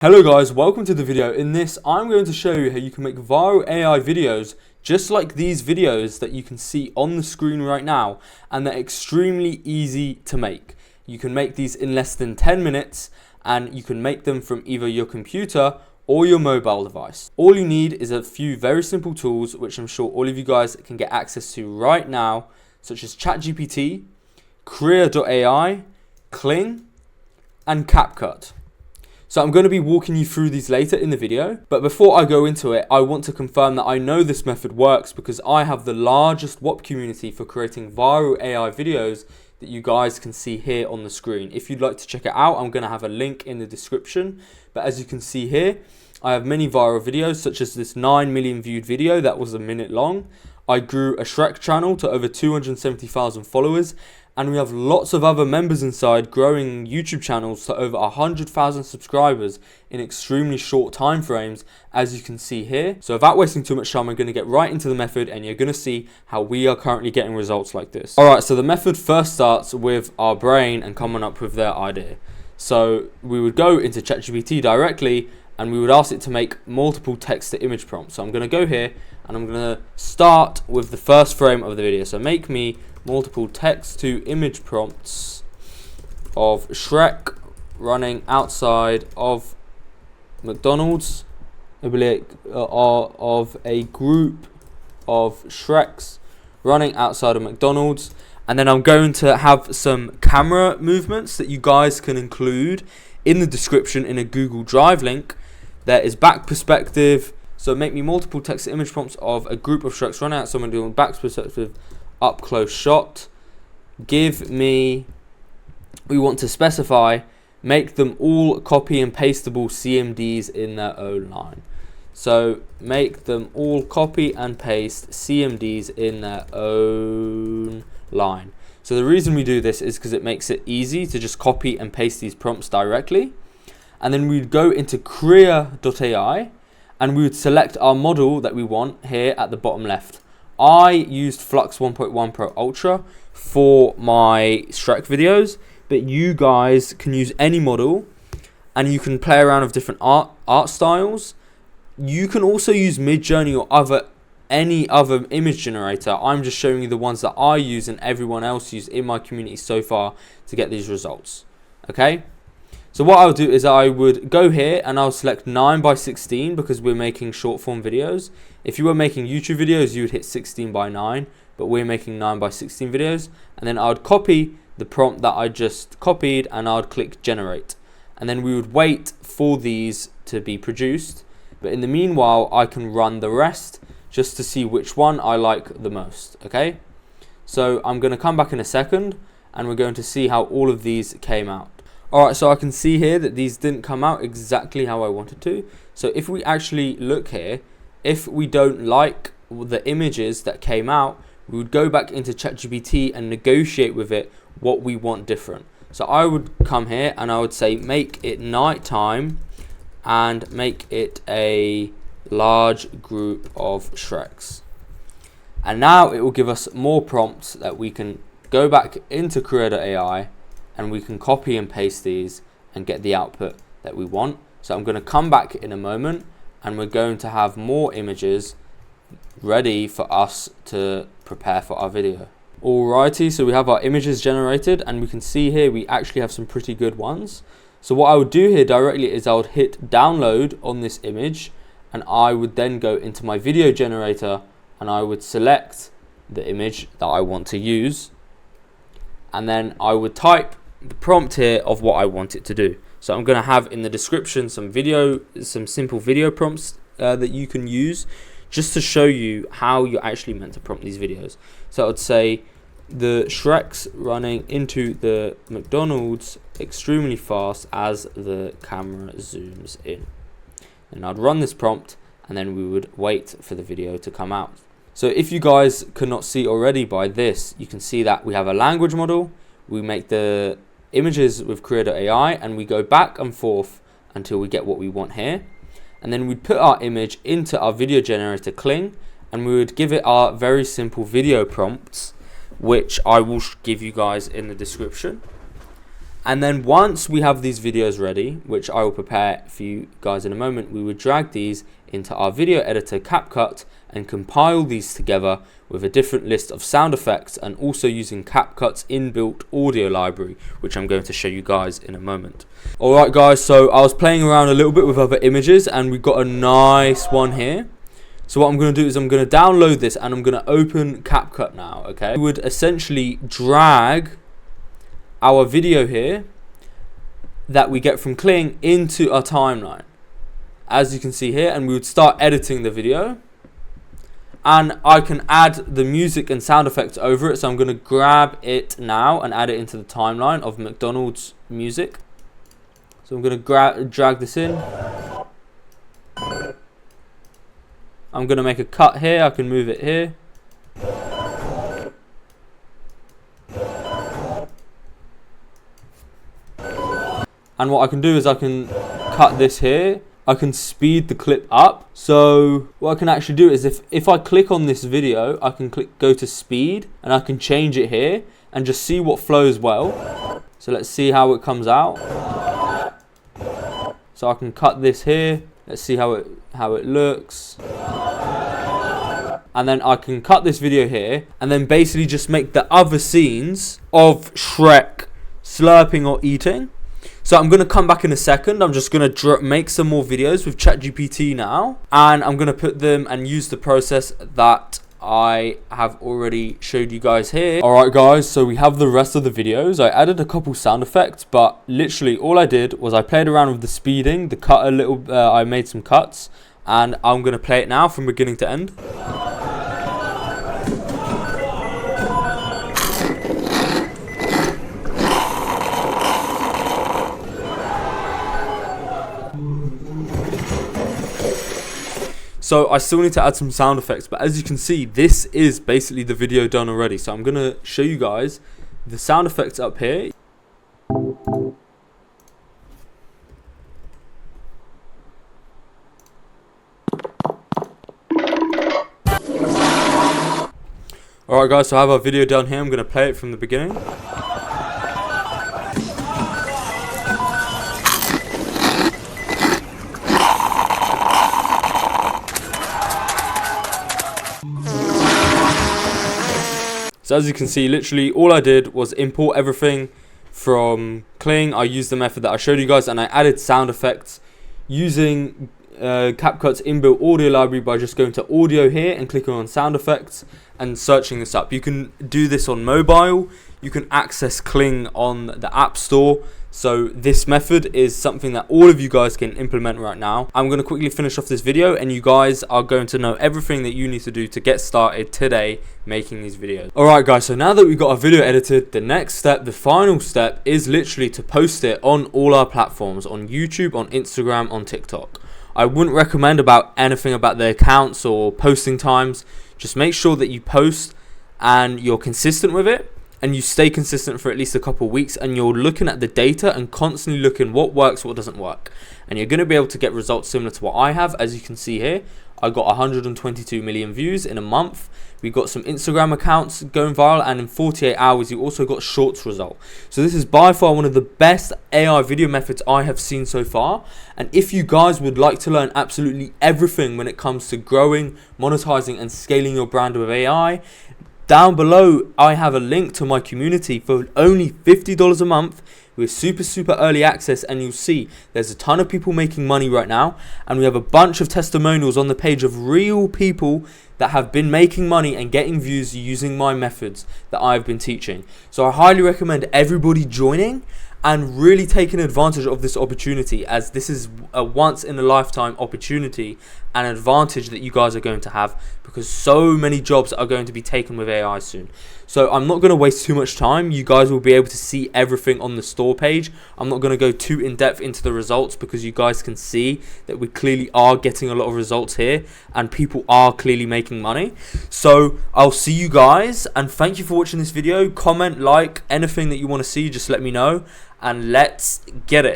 Hello guys, welcome to the video. In this, I'm going to show you how you can make viral AI videos just like these videos that you can see on the screen right now, and they're extremely easy to make. You can make these in less than 10 minutes and you can make them from either your computer or your mobile device. All you need is a few very simple tools which I'm sure all of you guys can get access to right now, such as ChatGPT, Creator.ai, Kling, and CapCut. So I'm going to be walking you through these later in the video, but before I go into it, I want to confirm that I know this method works because I have the largest WAP community for creating viral AI videos that you guys can see here on the screen. If you'd like to check it out, I'm going to have a link in the description, but as you can see here, I have many viral videos such as this 9 million viewed video that was a minute long. I grew a Shrek channel to over 270,000 followers, and we have lots of other members inside growing YouTube channels to over 100,000 subscribers in extremely short time frames, as you can see here. So without wasting too much time, I'm going to get right into the method and you're going to see how we are currently getting results like this. Alright, so the method first starts with our brain and coming up with their idea. So we would go into ChatGPT directly and we would ask it to make multiple text to image prompts. So I'm going to go here and I'm going to start with the first frame of the video. So make me multiple text to image prompts of Shrek running outside of McDonald's, of a group of Shreks running outside of McDonald's, and then I'm going to have some camera movements that you guys can include in the description in a Google Drive link. There is back perspective, so make me multiple text to image prompts of a group of Shreks running outside of doing back perspective, up close shot. Give me, we want to specify, make them all copy and pastable CMDs in their own line. So make them all copy and paste CMDs in their own line. So the reason we do this is because it makes it easy to just copy and paste these prompts directly. And then we'd go into Creator.ai and we would select our model that we want here at the bottom left. I used Flux 1.1 Pro Ultra for my Shrek videos, but you guys can use any model and you can play around with different art styles. You can also use Midjourney or any other image generator. I'm just showing you the ones that I use and everyone else used in my community so far to get these results. Okay? So what I'll do is I would go here and I'll select 9:16 because we're making short form videos. If you were making YouTube videos, you would hit 16:9, but we're making 9:16 videos. And then I would copy the prompt that I just copied and I would click generate. And then we would wait for these to be produced. But in the meanwhile, I can run the rest just to see which one I like the most. Okay? So I'm going to come back in a second and we're going to see how all of these came out. Alright, so I can see here that these didn't come out exactly how I wanted to. So if we actually look here, if we don't like the images that came out, we would go back into ChatGPT and negotiate with it what we want different. So I would come here and I would say make it nighttime and make it a large group of Shreks. And now it will give us more prompts that we can go back into Creator.ai and we can copy and paste these and get the output that we want. So I'm going to come back in a moment and we're going to have more images ready for us to prepare for our video. Alrighty, so we have our images generated and we can see here we actually have some pretty good ones. So what I would do here directly is I would hit download on this image and I would then go into my video generator and I would select the image that I want to use, and then I would type the prompt here of what I want it to do. So I'm going to have in the description some simple video prompts that you can use just to show you how you're actually meant to prompt these videos. So I would say the Shreks running into the McDonald's extremely fast as the camera zooms in. And I'd run this prompt and then we would wait for the video to come out. So if you guys cannot see already by this, you can see that we have a language model. We make the images with Creator.ai and we go back and forth until we get what we want here. And then we'd put our image into our video generator Kling and we would give it our very simple video prompts, which I will give you guys in the description. And then once we have these videos ready, which I will prepare for you guys in a moment, we would drag these into our video editor CapCut and compile these together with a different list of sound effects, and also using CapCut's inbuilt audio library, which I'm going to show you guys in a moment. Alright guys, so I was playing around a little bit with other images and we got a nice one here. So what I'm going to do is I'm going to download this and I'm going to open CapCut now, okay? We would essentially drag our video here that we get from Kling into our timeline, as you can see here, and we would start editing the video. And I can add the music and sound effects over it, so I'm going to grab it now and add it into the timeline of McDonald's music. So I'm going to drag this in. I'm going to make a cut here, I can move it here. And what I can do is I can cut this here. I can speed the clip up. So what I can actually do is if I click on this video, I can go to speed and I can change it here and just see what flows well. So let's see how it comes out. So I can cut this here. Let's see how it looks. And then I can cut this video here and then basically just make the other scenes of Shrek slurping or eating. So I'm going to come back in a second. I'm just going to make some more videos with ChatGPT now. And I'm going to put them and use the process that I have already showed you guys here. Alright guys, so we have the rest of the videos. I added a couple sound effects, but literally all I did was I played around with the speeding, the cut a little, I made some cuts. And I'm going to play it now from beginning to end. So I still need to add some sound effects, but as you can see, this is basically the video done already. So I'm going to show you guys the sound effects up here. Alright guys, so I have our video done here. I'm going to play it from the beginning. So as you can see, literally all I did was import everything from Kling. I used the method that I showed you guys and I added sound effects using CapCut's inbuilt audio library by just going to audio here and clicking on sound effects and searching this up. You can do this on mobile. You can access Kling on the App Store. So this method is something that all of you guys can implement right now. I'm going to quickly finish off this video and you guys are going to know everything that you need to do to get started today making these videos. Alright guys, so now that we've got our video edited, the next step, the final step, is literally to post it on all our platforms, on YouTube, on Instagram, on TikTok. I wouldn't recommend anything about the accounts or posting times. Just make sure that you post and you're consistent with it. And you stay consistent for at least a couple of weeks, and you're looking at the data and constantly looking what works, what doesn't work. And you're going to be able to get results similar to what I have. As you can see here, I got 122 million views in a month. We got some Instagram accounts going viral, and in 48 hours you also got shorts result. So this is by far one of the best AI video methods I have seen so far. And if you guys would like to learn absolutely everything when it comes to growing, monetizing and scaling your brand with AI, down below I have a link to my community for only $50 a month with super early access, and you'll see there's a ton of people making money right now, and we have a bunch of testimonials on the page of real people that have been making money and getting views using my methods that I've been teaching. So I highly recommend everybody joining and really taking advantage of this opportunity, as this is a once in a lifetime opportunity and advantage that you guys are going to have, because so many jobs are going to be taken with AI soon. So I'm not going to waste too much time. You guys will be able to see everything on the store page. I'm not going to go too in depth into the results, because you guys can see that we clearly are getting a lot of results here and people are clearly making money. So I'll see you guys, and thank you for watching this video. Comment, like, anything that you want to see, just let me know, and let's get it.